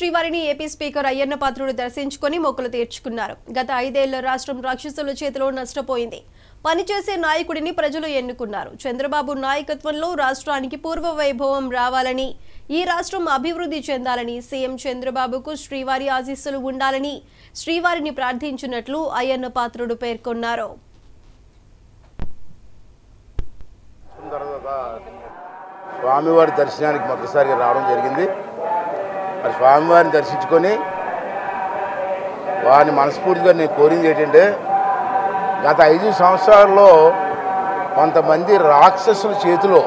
శ్రీవారిని AP speaker Ayyanna Patrudu దర్శించుకొని మొక్కులు తీర్చుకున్నారు. గత 5 ఏళ్ల రాష్ట్రం రాక్షసుల చేతిలో నష్టపోయింది. పనిచేసే నాయకుడిని ప్రజలు ఎన్నుకున్నారు. చంద్రబాబు నాయకత్వంలో రాష్ట్రానికి పూర్వ వైభవం రావాలని, ఈ రాష్ట్రం అభివృద్ధి చెందాలని, సీఎం చంద్రబాబుకు శ్రీవారి ఆశీస్సులు ఉండాలని శ్రీవారిని ప్రార్థించినట్లు అయ్యన్న పాత్రుడు పేర్కొన్నారు. స్వామివారి దర్శనానికి మొదటిసారిగా రావడం జరిగింది. మరి స్వామివారిని దర్శించుకొని వారిని మనస్ఫూర్తిగా నేను కోరింది ఏంటంటే, గత 5 సంవత్సరాల్లో కొంతమంది రాక్షసుల చేతిలో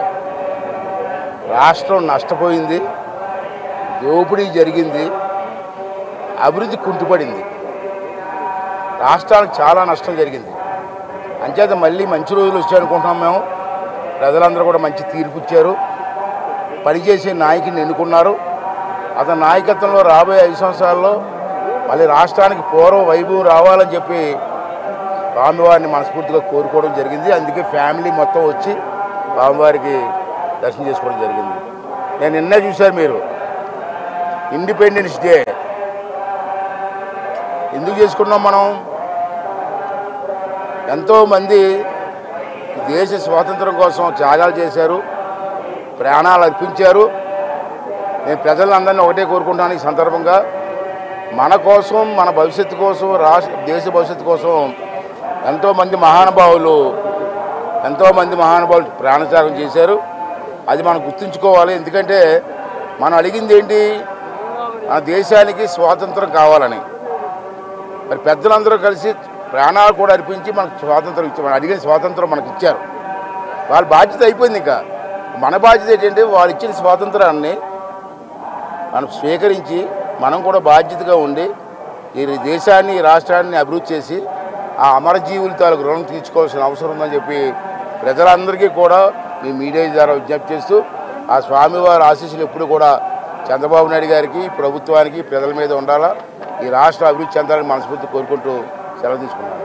రాష్ట్రం నష్టపోయింది, దోపిడీ జరిగింది, అభివృద్ధి కుంటుపడింది, రాష్ట్రానికి చాలా నష్టం జరిగింది. అంచేత మళ్ళీ మంచి రోజులు వచ్చాయనుకుంటున్నాం. మేము ప్రజలందరూ కూడా మంచి తీర్పు ఇచ్చారు. పనిచేసే నాయకుడిని ఎన్నుకున్నారు. అతని నాయకత్వంలో రాబోయే 5 సంవత్సరాల్లో మళ్ళీ రాష్ట్రానికి పూర్వ వైభవం రావాలని చెప్పి స్వామివారిని మనస్ఫూర్తిగా కోరుకోవడం జరిగింది. అందుకే ఫ్యామిలీ మొత్తం వచ్చి స్వామివారికి దర్శనం చేసుకోవడం జరిగింది. నేను నిన్నే చూశాను, మీరు ఇండిపెండెన్స్ డే ఎందుకు చేసుకున్నాం? మనం ఎంతోమంది దేశ స్వాతంత్రం కోసం త్యాగాలు చేశారు, ప్రాణాలు అర్పించారు. నేను ప్రజలందరినీ ఒకటే కోరుకుంటాను, ఈ సందర్భంగా మన కోసం, మన భవిష్యత్తు కోసం, దేశ భవిష్యత్తు కోసం ఎంతోమంది మహానుభావులు ప్రాణత్యాగం చేశారు. అది మనం గుర్తుంచుకోవాలి. ఎందుకంటే మనం అడిగింది ఏంటి? మన దేశానికి స్వాతంత్రం కావాలని. మరి పెద్దలందరూ కలిసి ప్రాణాలు కూడా అర్పించి మనకు స్వాతంత్రం ఇచ్చారు. మనం అడిగిన స్వాతంత్రం మనకు ఇచ్చారు. వాళ్ళ బాధ్యత అయిపోయింది. ఇంకా మన బాధ్యత ఏంటంటే, వాళ్ళు ఇచ్చిన స్వాతంత్రాన్ని మనం స్వీకరించి మనం కూడా బాధ్యతగా ఉండి ఈ దేశాన్ని, ఈ రాష్ట్రాన్ని అభివృద్ధి చేసి ఆ అమరజీవుల తాలూకు రుణం తీర్చుకోవాల్సిన అవసరం ఉందని చెప్పి ప్రజలందరికీ కూడా మీ మీడియా ద్వారా విజ్ఞప్తి చేస్తూ, ఆ స్వామివారి ఆశీస్సులు ఎప్పుడు కూడా చంద్రబాబు నాయుడు గారికి, ప్రభుత్వానికి, ప్రజల మీద ఉండాలా. ఈ రాష్ట్ర అభివృద్ధి చెందాలని మనస్ఫూర్తి కోరుకుంటూ సెలవు తీసుకున్నాను.